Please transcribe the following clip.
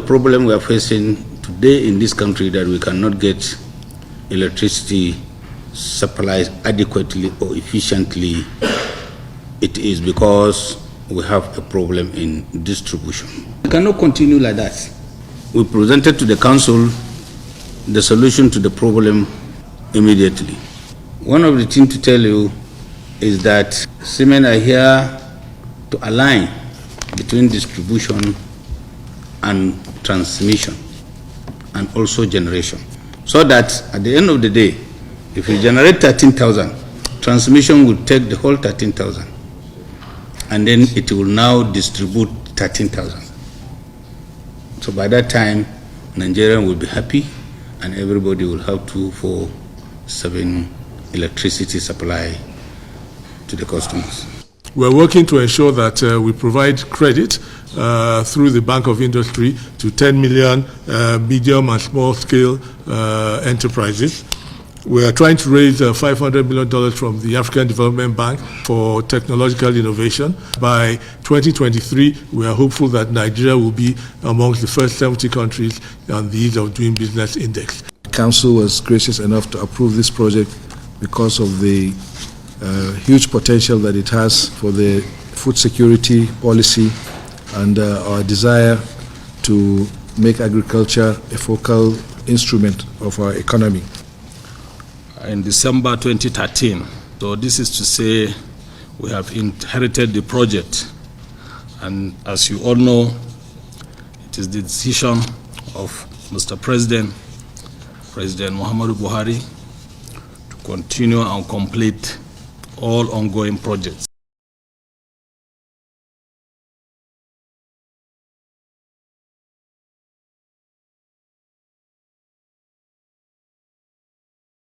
problem we are facing today in this country, that we cannot get electricity supplies adequately or efficiently, it is because we have a problem in distribution. We cannot continue like that. We presented to the council the solution to the problem immediately. One of the things to tell you is that Siemens are here to align between distribution and transmission and also generation, so that at the end of the day, if you generate 13,000, transmission will take the whole 13,000, and then it will now distribute 13,000. So by that time, Nigeria will be happy and everybody will have 24/7 electricity supply to the customers. We're working to ensure that we provide credit through the Bank of Industry to 10 million medium and small scale enterprises. We are trying to raise $500 million from the African Development Bank for technological innovation. By 2023, we are hopeful that Nigeria will be amongst the first 70 countries on the Ease of Doing Business Index. The Council was gracious enough to approve this project because of the huge potential that it has for the food security policy and our desire to make agriculture a focal instrument of our economy. In December 2013. So this is to say we have inherited the project, and as you all know, it is the decision of Mr. President Muhammadu Buhari to continue and complete all ongoing projects.